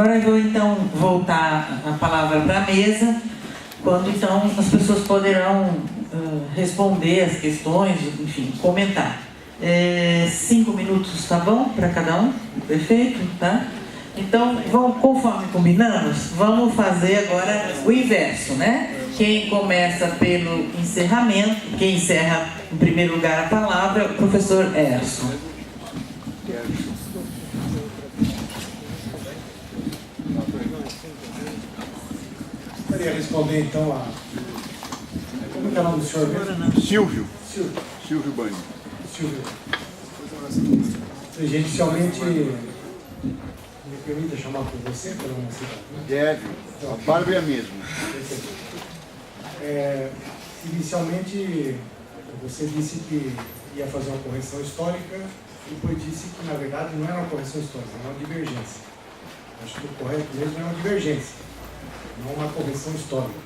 Agora eu vou então voltar a palavra para a mesa, quando então as pessoas poderão responder as questões, enfim, comentar. 5 minutos, tá bom? Para cada um? Perfeito? Tá? Então, conforme combinamos, vamos fazer agora o inverso, né? Quem começa pelo encerramento, quem encerra em primeiro lugar a palavra, o professor Erson. Eu queria responder então a... Como é o nome do senhor mesmo? Silvio Banho. Silvio. Gente, inicialmente, me permita chamar por você, pela minha cidade? Deve, a barba é a mesma. Inicialmente, você disse que ia fazer uma correção histórica, e depois disse que, na verdade, não era uma correção histórica, era uma divergência. Acho que o correto mesmo é uma divergência, não uma correção histórica.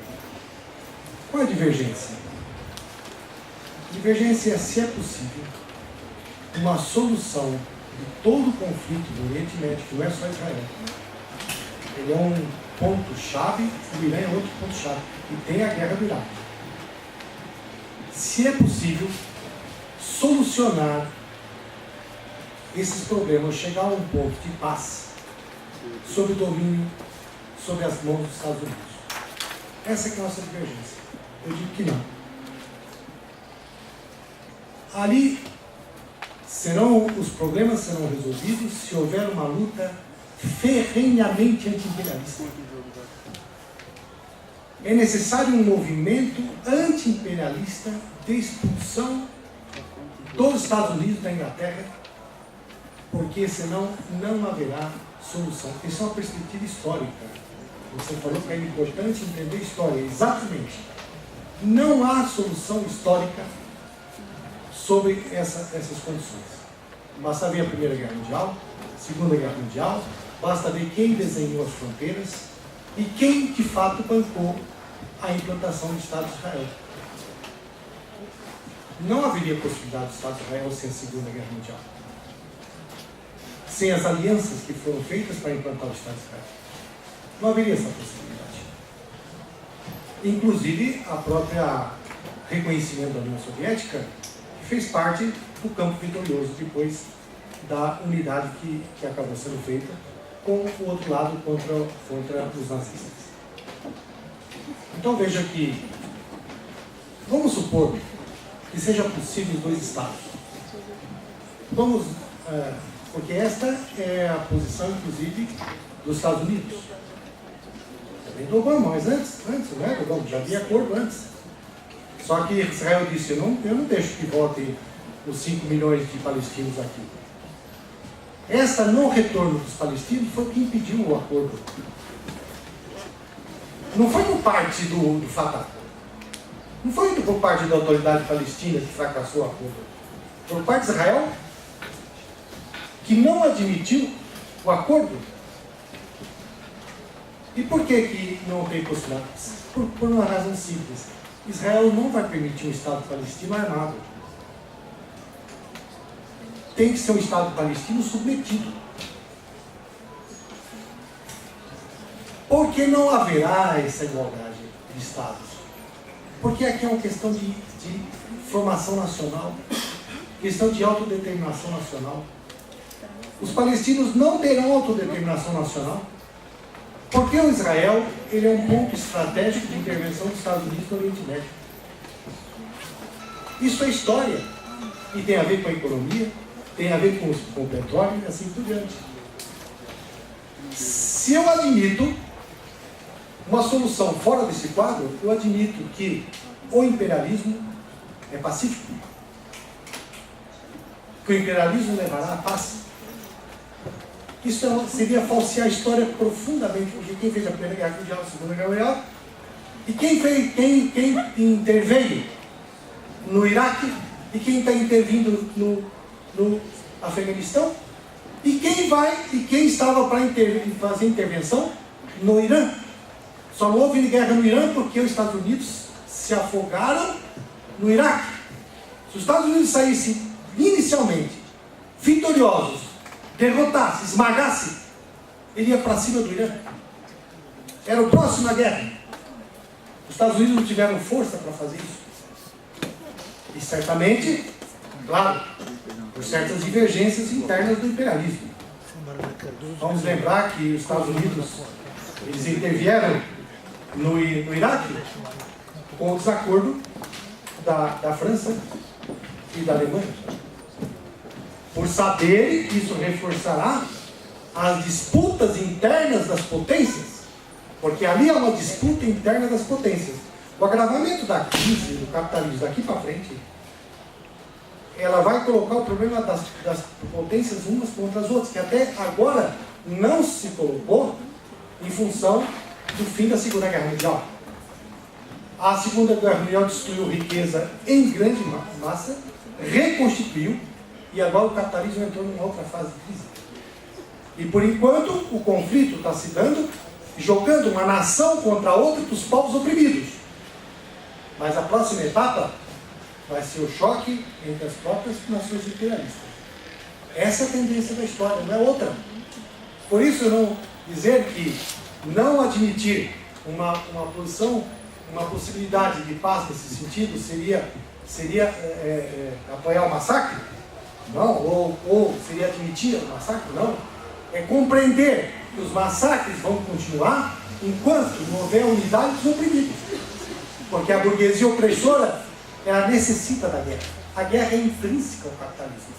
Qual é a divergência? Divergência é, se é possível, uma solução de todo o conflito do Oriente Médio, que não é só Israel. Ele é um ponto-chave, o Irã é outro ponto-chave, e tem a guerra do Iraque. Se é possível solucionar esses problemas, chegar a um ponto de paz, sob o domínio, sob as mãos dos Estados Unidos. Essa é que é a nossa divergência. Eu digo que não. Ali os problemas serão resolvidos se houver uma luta ferrenhamente anti-imperialista. É necessário um movimento anti-imperialista de expulsão dos Estados Unidos da Inglaterra, porque senão não haverá solução. Isso é uma perspectiva histórica. Você falou que é importante entender a história. Exatamente. Não há solução histórica sobre essas condições. Basta ver a Primeira Guerra Mundial, a Segunda Guerra Mundial, basta ver quem desenhou as fronteiras e quem, de fato, bancou a implantação do Estado de Israel. Não haveria possibilidade do Estado de Israel sem a Segunda Guerra Mundial. Sem as alianças que foram feitas para implantar o Estado de Israel. Não haveria essa possibilidade. Inclusive, a própria reconhecimento da União Soviética, que fez parte do campo vitorioso depois da unidade que acabou sendo feita com o outro lado contra os nazistas. Então veja que, vamos supor que seja possível os dois estados. Porque esta é a posição, inclusive, dos Estados Unidos. Também do Obama, mas antes, não é, Obama? Já havia acordo antes. Só que Israel disse, eu não deixo que votem os 5 milhões de palestinos aqui. Essa não retorno dos palestinos foi o que impediu o acordo. Não foi por parte do Fatah. Não foi por parte da autoridade palestina que fracassou o acordo. Foi por parte de Israel, que não admitiu o acordo. E por que não tem possibilidade? Por uma razão simples. Israel não vai permitir um Estado palestino armado. Tem que ser um Estado palestino submetido. Por que não haverá essa igualdade de Estados? Porque aqui é uma questão de formação nacional, questão de autodeterminação nacional. Os palestinos não terão autodeterminação nacional, porque o Israel ele é um ponto estratégico de intervenção dos Estados Unidos no Oriente Médio. Isso é história, e tem a ver com a economia, tem a ver com o petróleo e assim por diante. Se eu admito uma solução fora desse quadro, eu admito que o imperialismo é pacífico, que o imperialismo levará à paz. Isso seria falsear a história profundamente, porque quem fez a Primeira Guerra Mundial, a Segunda Guerra Mundial, e quem interveio no Iraque, e quem está intervindo no Afeganistão, e quem estava para fazer intervenção no Irã. Só não houve guerra no Irã porque os Estados Unidos se afogaram no Iraque. Se os Estados Unidos saíssem inicialmente vitoriosos, derrotassem, esmagassem ele ia para cima do Irã. Era o próximo à guerra. Os Estados Unidos não tiveram força para fazer isso. E certamente, claro, por certas divergências internas do imperialismo. Vamos lembrar que os Estados Unidos, eles intervieram no Iraque com o desacordo da França e da Alemanha. Por saber que isso reforçará as disputas internas das potências. Porque ali é uma disputa interna das potências. O agravamento da crise do capitalismo daqui para frente, ela vai colocar o problema das potências umas contra as outras, que até agora não se colocou em função do fim da Segunda Guerra Mundial. A Segunda Guerra Mundial destruiu riqueza em grande massa, reconstituiu, e agora o capitalismo entrou numa outra fase de crise. E por enquanto o conflito está se dando, jogando uma nação contra outra dos povos oprimidos. Mas a próxima etapa vai ser o choque entre as próprias nações imperialistas. Essa é a tendência da história, não é outra. Por isso eu não dizer que não admitir uma posição, uma possibilidade de paz nesse sentido seria apoiar o massacre? Não. Ou seria admitir o massacre? Não. É compreender que os massacres vão continuar enquanto não houver unidade dos oprimidos. Porque a burguesia opressora, ela necessita da guerra. A guerra é intrínseca ao capitalismo.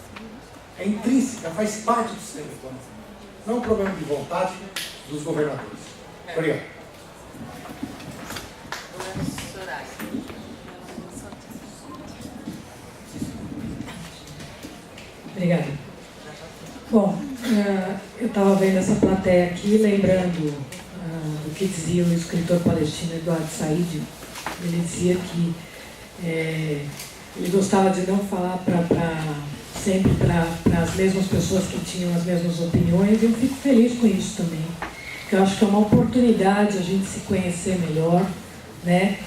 É intrínseca, faz parte do sistema econômico. Não é um problema de vontade dos governadores. Obrigado. Obrigada. Bom, eu estava vendo essa plateia aqui, lembrando do que dizia o escritor palestino Eduardo Said. Ele dizia que ele gostava de não falar sempre para as mesmas pessoas que tinham as mesmas opiniões, e eu fico feliz com isso também. Porque eu acho que é uma oportunidade a gente se conhecer melhor, né?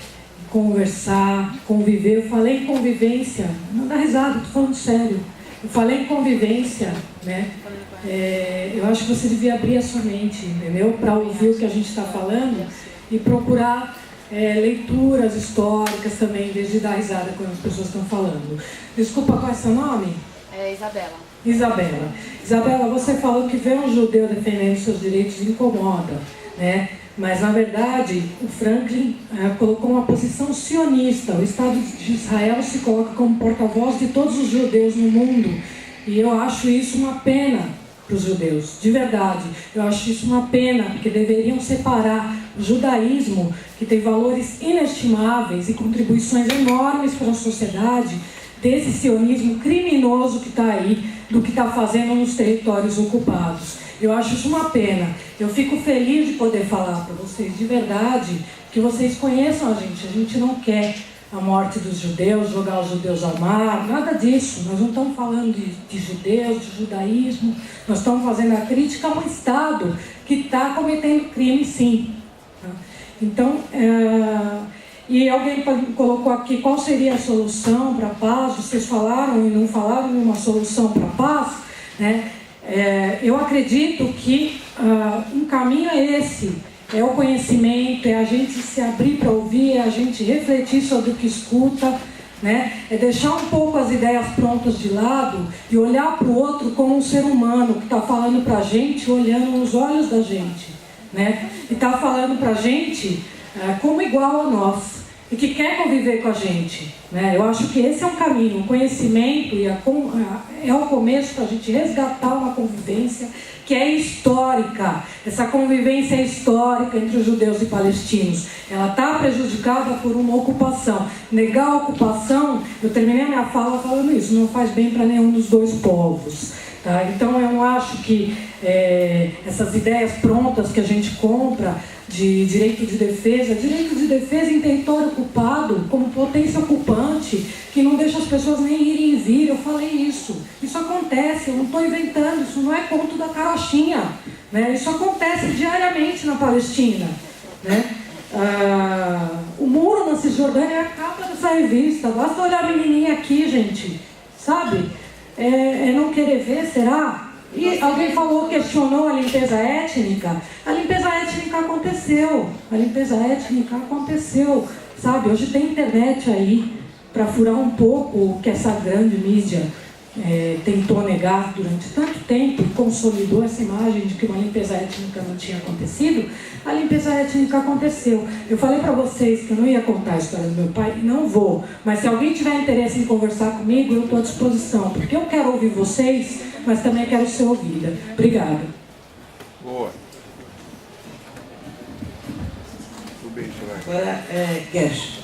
Conversar, conviver. Eu falei em convivência, não dá risada, estou falando sério. Eu falei em convivência, né? Eu acho que você devia abrir a sua mente, entendeu? Para ouvir o que a gente está falando e procurar leituras históricas também, em vez de dar risada quando as pessoas estão falando. Desculpa, qual é seu nome? Isabela. Isabela, você falou que ver um judeu defendendo seus direitos incomoda, né? Mas, na verdade, o Franklin colocou uma posição sionista. O Estado de Israel se coloca como porta-voz de todos os judeus no mundo. E eu acho isso uma pena para os judeus, de verdade. Eu acho isso uma pena, porque deveriam separar o judaísmo, que tem valores inestimáveis e contribuições enormes para a sociedade, desse sionismo criminoso que está aí, do que está fazendo nos territórios ocupados. Eu acho isso uma pena. Eu fico feliz de poder falar para vocês, de verdade, que vocês conheçam a gente. A gente não quer a morte dos judeus, jogar os judeus ao mar, nada disso. Nós não estamos falando de judeus, de judaísmo. Nós estamos fazendo a crítica a um Estado que está cometendo crime, sim. Então, e alguém colocou aqui qual seria a solução para a paz. Vocês falaram e não falaram em uma solução para a paz, né? Eu acredito que um caminho é esse, é o conhecimento, é a gente se abrir para ouvir, é a gente refletir sobre o que escuta, né? É deixar um pouco as ideias prontas de lado e olhar para o outro como um ser humano que está falando para a gente, olhando nos olhos da gente, né? E está falando para a gente como igual a nós e que quer conviver com a gente, né? Eu acho que esse é um caminho, o conhecimento é o começo para a gente resgatar uma convivência que é histórica. Essa convivência é histórica entre os judeus e palestinos. Ela está prejudicada por uma ocupação. Negar a ocupação, eu terminei a minha fala falando isso, não faz bem para nenhum dos dois povos. Tá? Então eu não acho que essas ideias prontas que a gente compra de direito de defesa em território ocupado, como potência ocupante, que não deixa as pessoas nem irem e vir. Eu falei isso. Isso acontece, eu não estou inventando, isso não é conto da carochinha, né? Isso acontece diariamente na Palestina, né? O muro na Cisjordânia é a capa dessa revista. Basta olhar a menininha aqui, gente, sabe? É não querer ver, será? E alguém questionou a limpeza étnica. A limpeza étnica aconteceu. A limpeza étnica aconteceu. Sabe, hoje tem internet aí para furar um pouco o que essa grande mídia tentou negar durante tanto tempo e consolidou essa imagem de que uma limpeza étnica não tinha acontecido. A limpeza étnica aconteceu. Eu falei para vocês que eu não ia contar a história do meu pai, não vou. Mas se alguém tiver interesse em conversar comigo, eu estou à disposição. Porque eu quero ouvir vocês, mas também quero ser ouvida. Obrigada. Boa. Tudo bem, você vai. Agora é Guedes.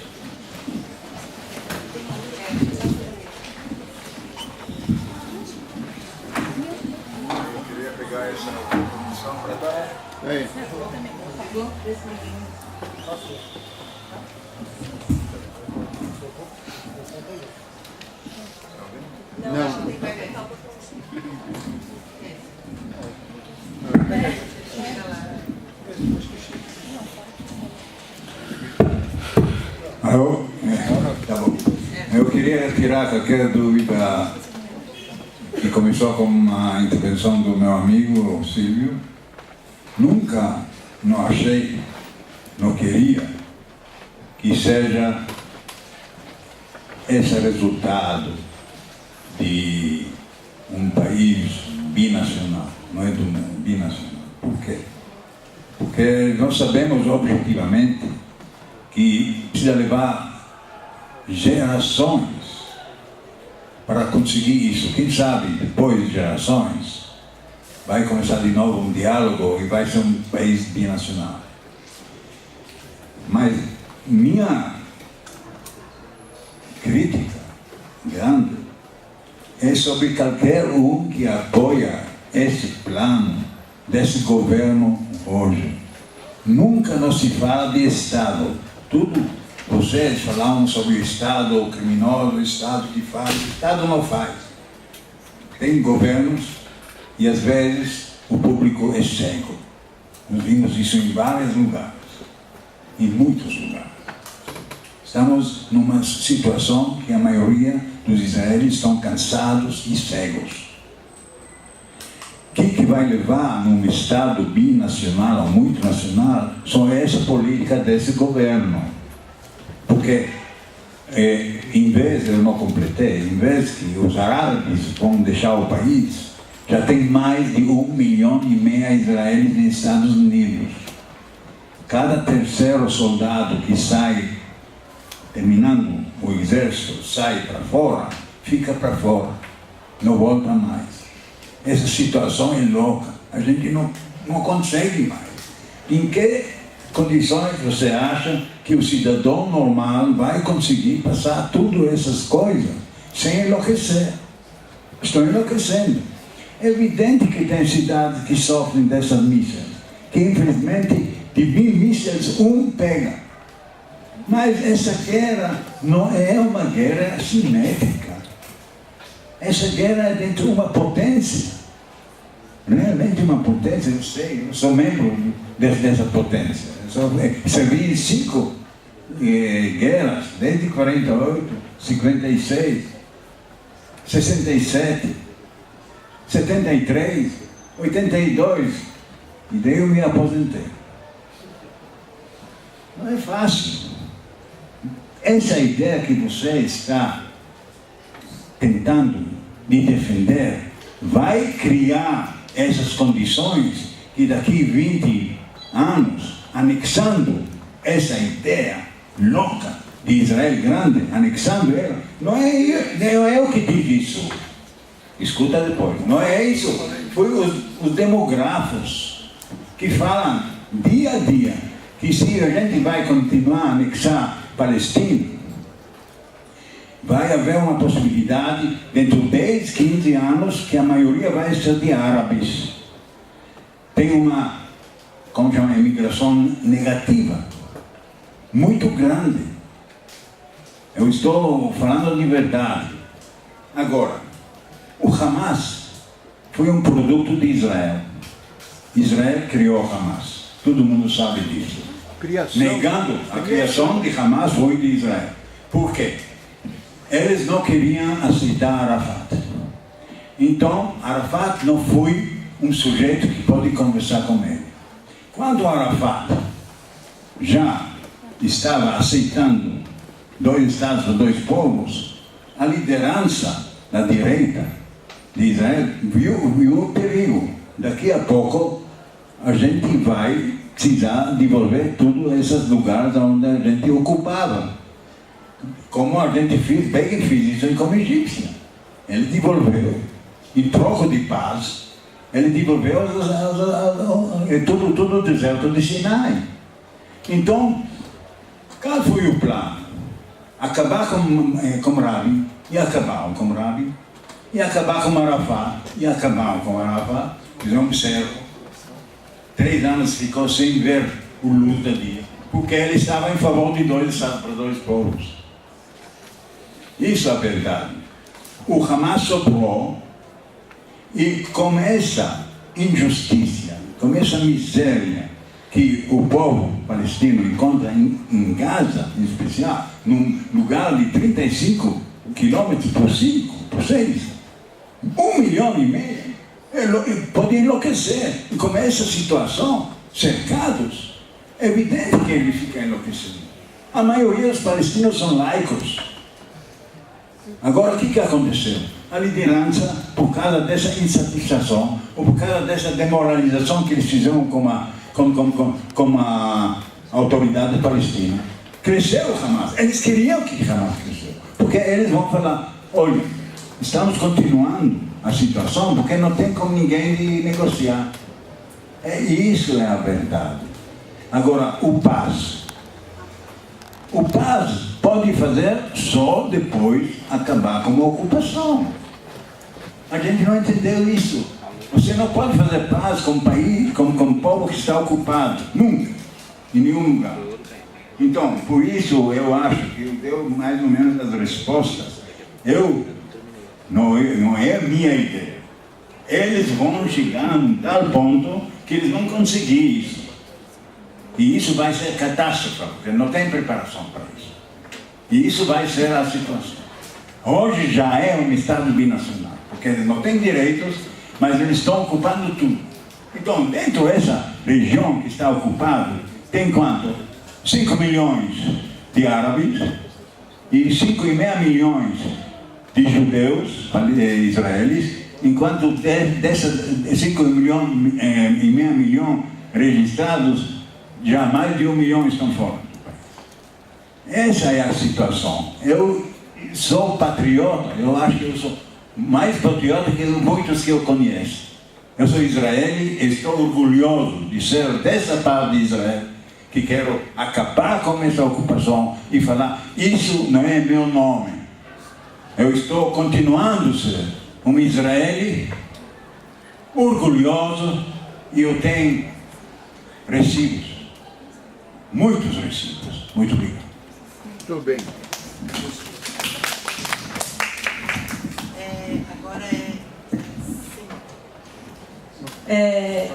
Eu queria pegar essa comissão para dar. Aí. Eu queria retirar qualquer dúvida que começou com uma intervenção do meu amigo Silvio. Nunca não achei, não queria que seja esse resultado de um país binacional, não é do mundo, binacional. Por quê? Porque nós sabemos objetivamente que precisa levar gerações para conseguir isso. Quem sabe, depois de gerações, vai começar de novo um diálogo e vai ser um país binacional. Mas minha crítica grande é sobre qualquer um que apoia esse plano desse governo hoje. Nunca não se fala de Estado. Tudo vocês falaram sobre o Estado criminoso, o Estado que faz, o Estado não faz. Tem governos e às vezes o público é cego. Nós vimos isso em vários lugares, em muitos lugares. Estamos numa situação que a maioria dos israelenses estão cansados e cegos. O que vai levar num Estado binacional ou multinacional são essa política desse governo. Porque, em vez, eu não completei, em vez que os árabes vão deixar o país, já tem mais de 1,5 milhão de israelenses nos Estados Unidos. Cada terceiro soldado que sai, terminando o exército, sai para fora, fica para fora, não volta mais. Essa situação é louca, a gente não consegue mais. Em que condições você acha que o cidadão normal vai conseguir passar tudo essas coisas sem enlouquecer? Estou enlouquecendo. É evidente que tem cidades que sofrem dessas mísseis, que infelizmente de 1000 mísseis um pega. Mas essa guerra não é uma guerra assimétrica. Essa guerra é dentro de uma potência. Realmente uma potência, eu sei, eu sou membro dessa potência. Eu servi em 5 guerras, desde 48, 56, 67, 73, 82, e daí eu me aposentei. Não é fácil. Essa ideia que você está tentando de defender vai criar essas condições que daqui 20 anos, anexando essa ideia louca de Israel grande, anexando ela, não é eu que digo isso. Escuta depois, não é isso. Foi os demógrafos que falam dia a dia que se a gente vai continuar a anexar Palestina, vai haver uma possibilidade, dentro de 10, 15 anos, que a maioria vai ser de árabes. Tem uma, como chama, imigração negativa, muito grande. Eu estou falando de verdade. Agora, o Hamas foi um produto de Israel. Israel criou o Hamas. Todo mundo sabe disso. Negando a criação de Hamas foi de Israel. Por quê? Eles não queriam aceitar Arafat. Então, Arafat não foi um sujeito que pode conversar com ele. Quando Arafat já estava aceitando 2 estados para 2 povos, a liderança da direita de Israel viu o perigo. Daqui a pouco a gente vai precisar devolver todos esses lugares onde a gente ocupava. Como a gente fez, Begin fez isso como egípcia. Ele devolveu, em troca de paz, ele devolveu todo o deserto de Sinai. Então, qual foi o plano? Acabar com Rabin, e acabaram com Rabin, e acabar com Arafat, e acabaram com Arafat. Vocês observam, 3 anos ficou sem ver o luto ali, porque ele estava em favor de 2 estados para 2 povos. Isso é a verdade. O Hamas soprou, e com essa injustiça, com essa miséria que o povo palestino encontra em Gaza, em especial, num lugar de 35 quilômetros por 5, por 6, 1,5 milhão, ele pode enlouquecer. E com essa situação, cercados, é evidente que ele fica enlouquecido. A maioria dos palestinos são laicos. Agora, o que aconteceu? A liderança, por causa dessa insatisfação, ou por causa dessa demoralização que eles fizeram com a autoridade palestina, cresceu o Hamas. Eles queriam que o Hamas crescesse, porque eles vão falar: olha, estamos continuando a situação porque não tem como ninguém negociar. Isso é a verdade. Agora, o paz pode fazer só depois acabar com a ocupação. A gente não entendeu isso. Você não pode fazer paz com um país, com um povo que está ocupado. Nunca. Em nenhum lugar. Então, por isso eu acho que eu dei mais ou menos as respostas. Não é a minha ideia. Eles vão chegar a um tal ponto que eles vão conseguir isso. E isso vai ser catástrofe, porque não tem preparação para isso. E isso vai ser a situação. Hoje já é um Estado binacional, porque eles não têm direitos, mas eles estão ocupando tudo. Então, dentro dessa região que está ocupada, tem quanto? 5 milhões de árabes e 5,5 milhões de judeus israelis, enquanto dessas 5,5 milhões registrados, já mais de 1 milhão estão fora do país. Essa é a situação. Eu sou patriota, eu acho que eu sou mais patriota que muitos que eu conheço. Eu sou israelita e estou orgulhoso de ser dessa parte de Israel, que quero acabar com essa ocupação e falar: isso não é meu nome. Eu estou continuando a ser um israelita orgulhoso e eu tenho recibos. Muitos recibos. Muito obrigado. Muito bem.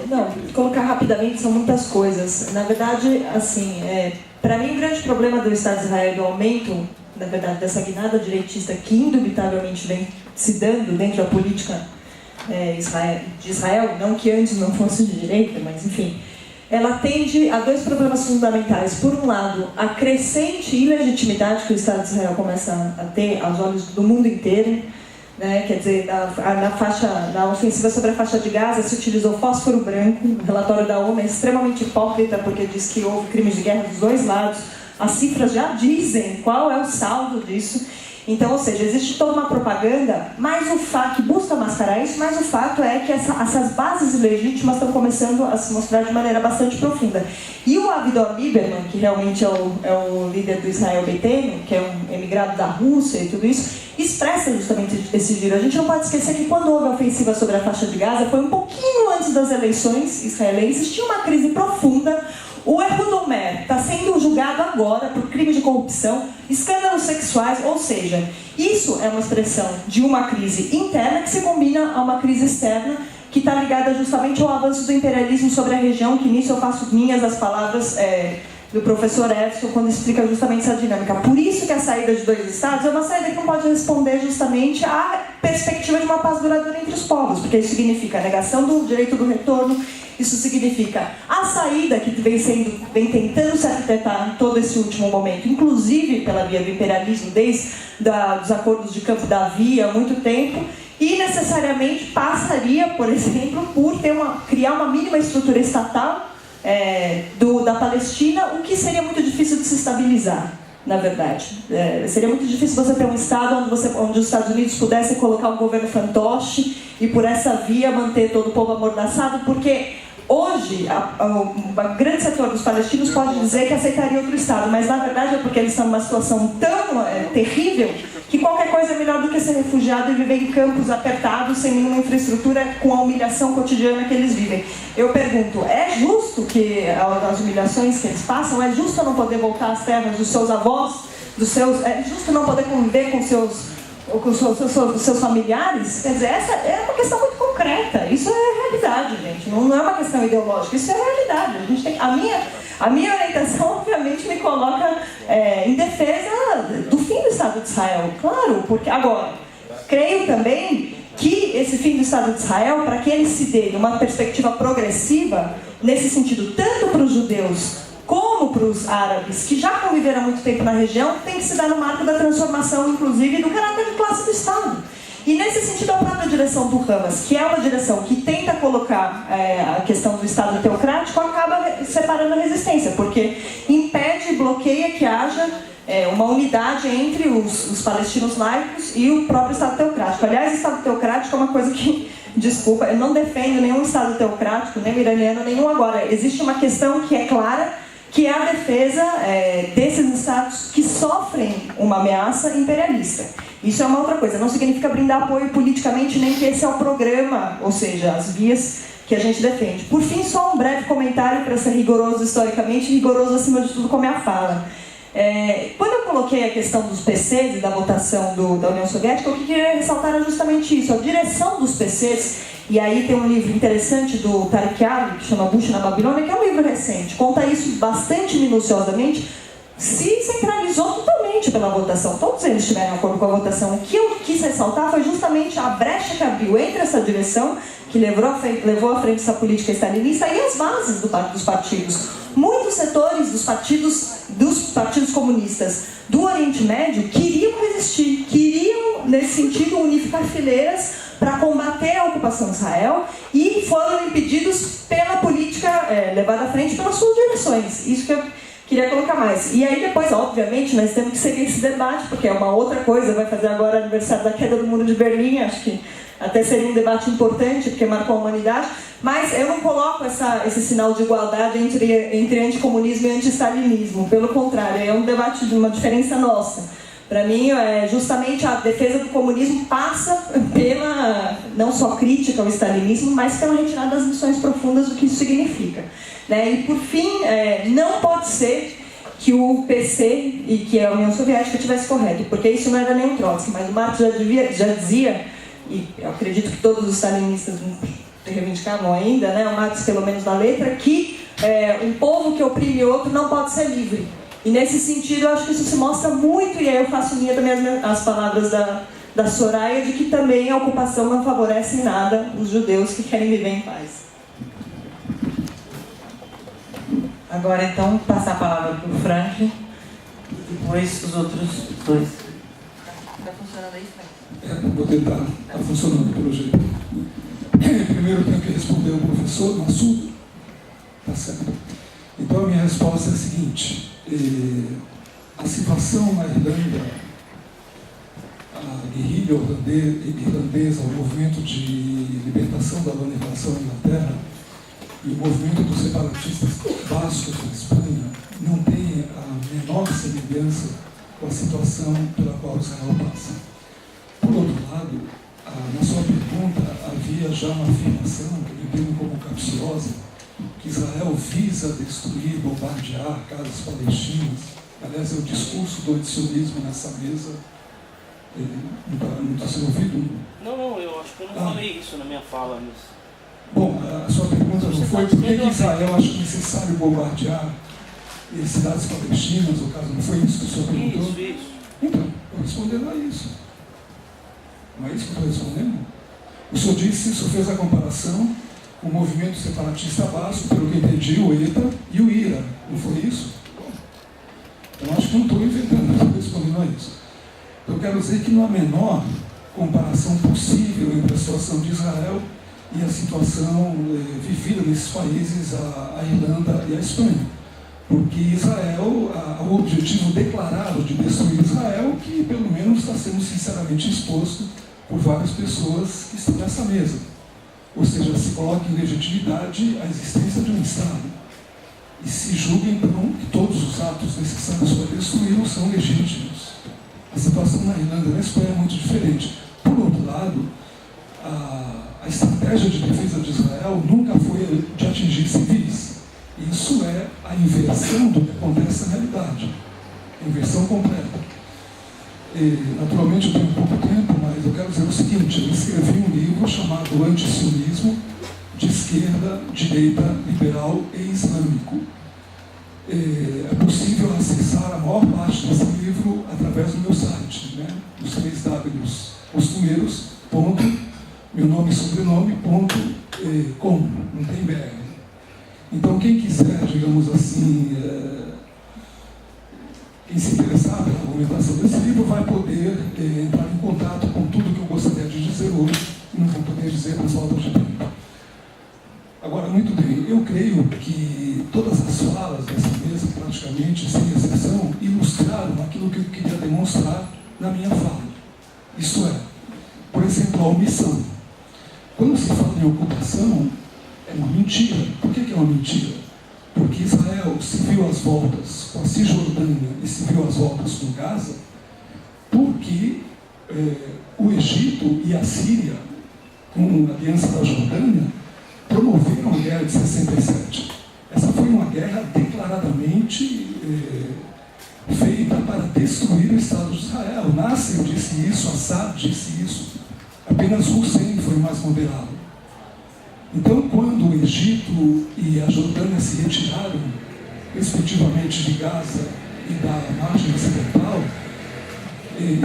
Não, colocar rapidamente, são muitas coisas. Na verdade, assim, para mim o grande problema do Estado de Israel, do aumento, na verdade, dessa guinada direitista que indubitavelmente vem se dando dentro da política de Israel, não que antes não fosse de direita, mas enfim, ela tende a 2 problemas fundamentais. Por um lado, a crescente ilegitimidade que o Estado de Israel começa a ter aos olhos do mundo inteiro. Quer dizer, na ofensiva sobre a faixa de Gaza se utilizou fósforo branco. O relatório da ONU é extremamente hipócrita, porque diz que houve crimes de guerra dos 2 lados. As cifras já dizem qual é o saldo disso. Então, ou seja, existe toda uma propaganda, mas o fato que busca mascarar isso, mas o fato é que essas bases ilegítimas estão começando a se mostrar de maneira bastante profunda. E o Avigdor Lieberman, que realmente é o líder do Israel Beitenu, que é um emigrado da Rússia e tudo isso, expressa justamente esse giro. A gente não pode esquecer que quando houve a ofensiva sobre a faixa de Gaza, foi um pouquinho antes das eleições israelenses, tinha uma crise profunda. O Ehud Olmert está sendo julgado agora por crime de corrupção, escândalos sexuais, ou seja, isso é uma expressão de uma crise interna que se combina a uma crise externa que está ligada justamente ao avanço do imperialismo sobre a região, que nisso eu faço minhas as palavras do professor Edson, quando explica justamente essa dinâmica. Por isso que a saída de 2 estados é uma saída que não pode responder justamente à perspectiva de uma paz duradoura entre os povos, porque isso significa a negação do direito do retorno, isso significa a saída que vem tentando se arquitetar todo esse último momento, inclusive pela via do imperialismo, desde os acordos de Campo Davi há muito tempo, e necessariamente passaria, por exemplo, por criar uma mínima estrutura estatal da Palestina, o que seria muito difícil de se estabilizar, na verdade. Seria muito difícil você ter um Estado onde os Estados Unidos pudessem colocar um governo fantoche e por essa via manter todo o povo amordaçado, porque hoje um grande setor dos palestinos pode dizer que aceitaria outro Estado, mas na verdade é porque eles estão numa situação tão terrível que qualquer coisa é melhor do que ser refugiado e viver em campos apertados, sem nenhuma infraestrutura, com a humilhação cotidiana que eles vivem. Eu pergunto, é justo que as humilhações que eles passam, é justo não poder voltar às terras dos seus avós, é justo não poder conviver com seus familiares? Quer dizer, essa é uma questão muito concreta, isso é realidade, gente, não é uma questão ideológica, isso é realidade. A gente tem, a minha orientação, obviamente, me coloca em defesa do fim do Estado de Israel, claro, porque agora, creio também que esse fim do Estado de Israel, para que ele se dê numa perspectiva progressiva, nesse sentido, tanto para os judeus como para os árabes, que já conviveram há muito tempo na região, tem que se dar no marco da transformação, inclusive, do caráter de classe do Estado. E nesse sentido, a própria direção do Hamas, que é uma direção que tenta colocar a questão do Estado teocrático, acaba separando a resistência, porque impede e bloqueia que haja uma unidade entre os palestinos laicos e o próprio Estado teocrático. Aliás, o Estado teocrático é uma coisa que, desculpa, eu não defendo nenhum Estado teocrático, nem iraniano, nenhum agora. Existe uma questão que é clara, que é a defesa desses estados que sofrem uma ameaça imperialista. Isso é uma outra coisa, não significa brindar apoio politicamente, nem que esse é o programa, ou seja, as vias que a gente defende. Por fim, só um breve comentário para ser rigoroso historicamente, rigoroso acima de tudo com a minha fala. Quando eu coloquei a questão dos PCs e da votação da União Soviética, o que eu queria ressaltar é justamente isso, a direção dos PCs, e aí tem um livro interessante do Tariq Ali, que chama Bush na Babilônia, que é um livro recente, conta isso bastante minuciosamente, se centralizou totalmente pela votação. Todos eles tiveram acordo com a votação. O que eu quis ressaltar foi justamente a brecha que abriu entre essa direção, que levou à frente essa política stalinista, e as bases dos partidos. Muitos setores dos partidos comunistas do Oriente Médio queriam resistir, queriam, nesse sentido, unificar fileiras para combater a ocupação de Israel e foram impedidos pela política levada à frente pelas suas direções. Isso que eu queria colocar mais. E aí depois, obviamente, nós temos que seguir esse debate, porque é uma outra coisa, vai fazer agora o aniversário da queda do Muro de Berlim, acho que até seria um debate importante, porque marcou a humanidade, mas eu não coloco esse sinal de igualdade entre anticomunismo e anti-stalinismo, pelo contrário, é um debate de uma diferença nossa. Para mim, justamente a defesa do comunismo passa pela, não só crítica ao stalinismo, mas pela retirada das lições profundas do que isso significa. Né? E, por fim, não pode ser que o PC e que a União Soviética tivesse correto, porque isso não era nem o Trotsky, mas o Marx já dizia, e eu acredito que todos os stalinistas reivindicavam ainda, né, o Marx pelo menos na letra, que um povo que oprime outro não pode ser livre. E nesse sentido, eu acho que isso se mostra muito, e aí eu faço minha também as palavras da Soraya, de que também a ocupação não favorece em nada os judeus que querem viver em paz. Agora, então, passar a palavra para o Frank, e depois os outros dois. Está funcionando aí, Frank? Vou tentar. Está funcionando, pelo jeito. Primeiro, tenho que responder ao professor Massudo. Tá certo. Então, a minha resposta é a seguinte. A situação na Irlanda, a guerrilha irlandesa, o movimento de libertação da colonização da Inglaterra e o movimento dos separatistas bascos na Espanha não tem a menor semelhança com a situação pela qual Israel passa. Por outro lado, na sua pergunta havia já uma afirmação que eu entendo como capciosa, que Israel visa destruir, bombardear casas palestinas. Aliás, é o discurso do antisionismo nessa mesa. Não está sendo ouvido? Não, eu acho que eu não falei isso na minha fala. Mas... Bom, a sua pergunta não foi por que Israel acha necessário bombardear cidades palestinas, o caso não foi isso que o senhor perguntou? Isso. Então, estou respondendo a isso. Não é isso que eu estou respondendo? O senhor disse, o senhor fez a comparação com o movimento separatista basco, pelo que entendi, o ETA e o IRA. Não foi isso? Então, acho que não estou inventando, estou respondendo a isso. Eu quero dizer que não há a menor comparação possível entre a situação de Israel e a situação vivida nesses países, a Irlanda e a Espanha. Porque Israel, o objetivo declarado de destruir Israel, que pelo menos está sendo sinceramente exposto por várias pessoas que estão nessa mesa. Ou seja, se coloca em legitimidade a existência de um Estado. E se julga, então, que todos os atos necessários para destruí-lo são legítimos. A situação na Irlanda e na Espanha é muito diferente. Por outro lado, a estratégia de defesa de Israel nunca foi de atingir civis. Isso é a inversão do que acontece na realidade. A inversão completa. Naturalmente eu tenho pouco tempo, mas eu quero dizer o seguinte: eu escrevi um livro chamado Antisionismo, de esquerda, direita, liberal e islâmico. É possível acessar a maior parte desse livro através do meu site, né? Os 3 Ws costumeiros, ponto, meu nome e sobrenome, ponto, com, não tem BR. Então quem quiser, digamos assim, quem se interessar pela argumentação desse livro vai poder entrar em contato com tudo que eu gostaria de dizer hoje e não vou poder dizer por falta de tempo. Agora, muito bem, eu creio que todas as falas dessa mesa, praticamente, sem exceção, ilustraram aquilo que eu queria demonstrar na minha fala. Isto é, por exemplo, a omissão. Quando se fala em ocupação, é uma mentira. Por que é uma mentira? Porque Israel se viu às voltas com a Cisjordânia e se viu às voltas com Gaza, porque o Egito e a Síria, com a aliança da Jordânia, promoveram a guerra de 67. Essa foi uma guerra declaradamente feita para destruir o Estado de Israel. Nasser disse isso, Assad disse isso. Apenas Hussein foi mais moderado. Então, quando o Egito e a Jordânia se retiraram, respectivamente, de Gaza e da margem ocidental,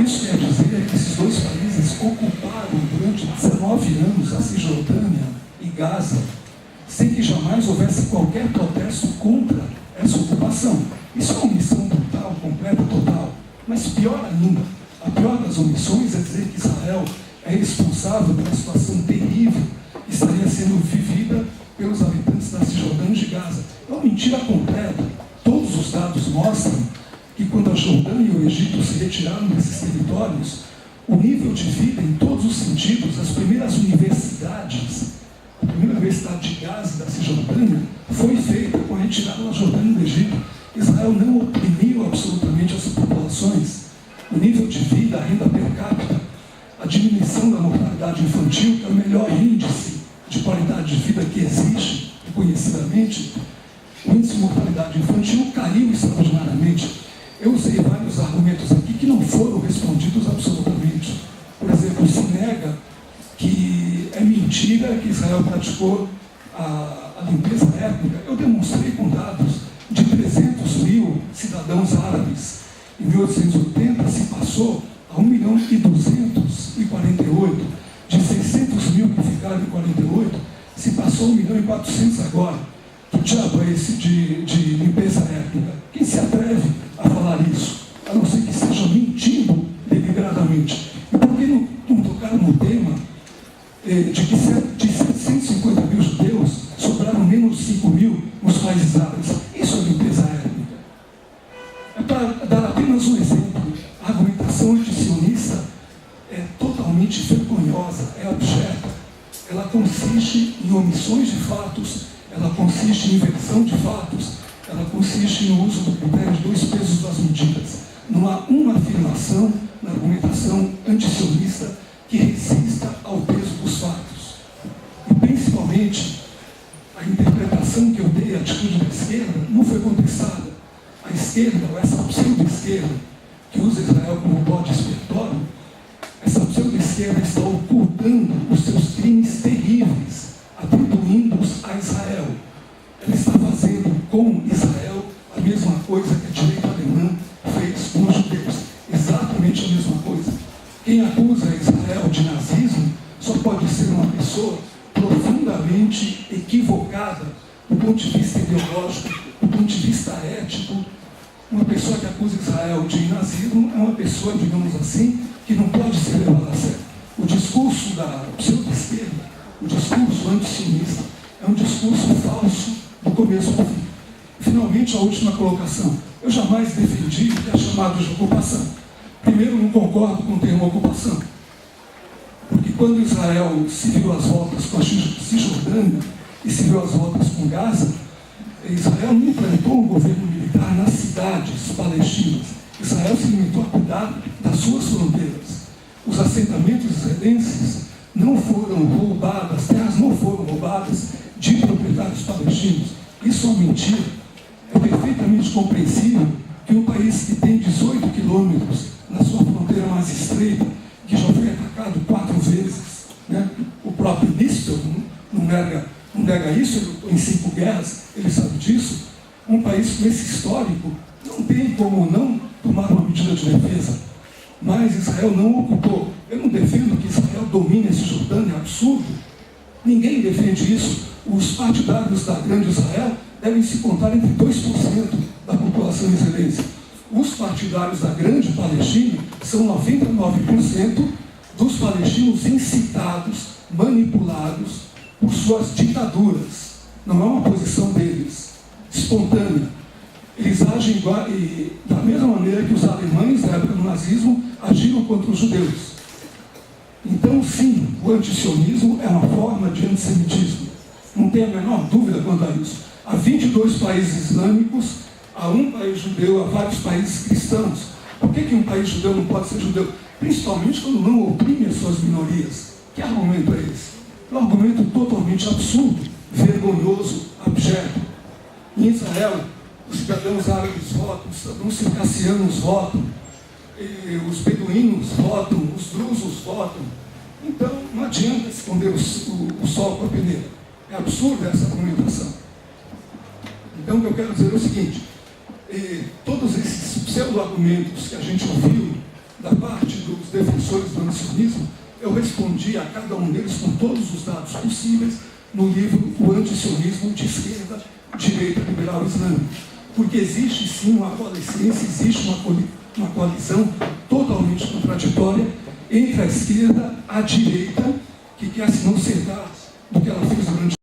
isso quer dizer que esses dois países ocuparam durante 19 anos a Cisjordânia e Gaza, sem que jamais houvesse qualquer protesto contra essa ocupação. Isso é uma omissão brutal, completa, total. Mas pior ainda, a pior das omissões é dizer que Israel é responsável pela situação terrível que estaria sendo vivida pelos habitantes da Cisjordânia e de Gaza. É uma mentira completa. Todos os dados mostram que quando a Jordânia e o Egito se retiraram desses territórios, o nível de vida em todos os sentidos, as primeiras universidades, a primeira universidade de Gaza e da Cisjordânia foi feita com a retirada da Jordânia e do Egito. Israel não oprimiu absolutamente as populações. O nível de vida, a renda per capita, a diminuição da mortalidade infantil, que é o melhor índice de qualidade de vida que existe, reconhecidamente, o índice de mortalidade infantil caiu extraordinariamente. Eu usei vários argumentos aqui que não foram respondidos absolutamente. Por exemplo, se nega que é mentira que Israel praticou a limpeza étnica. Eu demonstrei com dados de 300 mil cidadãos árabes. Em 1880 se passou a 1.248.000. De 600 mil que ficaram em 48, se passou 1.400.000 agora. Que diabo é esse de limpeza étnica? Quem se atreve a falar isso? A não ser que esteja mentindo deliberadamente. E por que não tocaram no tema de que de 750 mil judeus sobraram menos de 5 mil nos países árabes? Isso é limpeza étnica. É para dar apenas um exemplo. A argumentação antisionista é totalmente vergonhosa, é abjeta. Ela consiste em omissões de fatos, ela consiste em inversão de fatos, ela consiste no uso do critério de 2 pesos e 2 medidas. Não há uma afirmação na argumentação antisionista que resista ao peso dos fatos. E principalmente, a interpretação que eu dei à atitude da esquerda não foi contestada. A esquerda, ou essa pseudo-esquerda, que usa Israel como bode expiatório, essa pseudo-esquerda está ocultando os seus crimes terríveis, atribuindo-os a Israel. Ela está fazendo com Israel a mesma coisa que a direita alemã fez com os judeus. Exatamente a mesma coisa. Quem acusa Israel de nazismo só pode ser uma pessoa profundamente equivocada do ponto de vista ideológico, do ponto de vista ético. Uma pessoa que acusa Israel de nazismo é uma pessoa, digamos assim, que não pode ser levada a sério. O discurso da pseudo-esquerda, o discurso antissionista, é um discurso falso do começo ao fim. Finalmente, a última colocação. Eu jamais defendi o que é chamado de ocupação. Primeiro, não concordo com o termo ocupação. Porque quando Israel se viu às voltas com a Cisjordânia e se viu às voltas com Gaza, Israel não implantou um governo militar nas cidades palestinas. Israel se limitou a cuidar das suas fronteiras. Os assentamentos israelenses não foram roubados, as terras não foram roubadas de proprietários palestinos. Isso é uma mentira. É perfeitamente compreensível que um país que tem 18 quilômetros na sua fronteira mais estreita, que já foi atacado 4 vezes, né? O próprio Nistel não nega isso, ele lutou em 5 guerras, ele sabe disso. Um país com esse histórico não tem como não tomar uma medida de defesa. Mas Israel não ocupou. Eu não defendo que Israel domine a Cisjordânia, é absurdo. Ninguém defende isso. Os partidários da Grande Israel devem se contar entre 2% da população israelense. Os partidários da Grande Palestina são 99% dos palestinos incitados, manipulados por suas ditaduras. Não é uma posição deles, espontânea. Eles agem igual, da mesma maneira que os alemães, na época do nazismo, agiram contra os judeus. Então, sim, o antisionismo é uma forma de antissemitismo. Não tem a menor dúvida quanto a isso. Há 22 países islâmicos, há um país judeu, há vários países cristãos. Por que um país judeu não pode ser judeu? Principalmente quando não oprime as suas minorias. Que argumento é esse? É um argumento totalmente absurdo, vergonhoso, abjeto. Em Israel, os cidadãos árabes votam, os cidadãos circassianos votam, os beduínos votam, os drusos votam. Então, não adianta esconder o sol com a peneira. É absurda essa argumentação. Então, o que eu quero dizer é o seguinte: todos esses pseudo-argumentos que a gente ouviu da parte dos defensores do antisionismo, eu respondi a cada um deles com todos os dados possíveis no livro O Antisionismo de Esquerda, Direita Liberal Islâmica. Porque existe sim uma coalescência, existe uma coalizão totalmente contraditória entre a esquerda e a direita, que quer se não cercar do que ela fez durante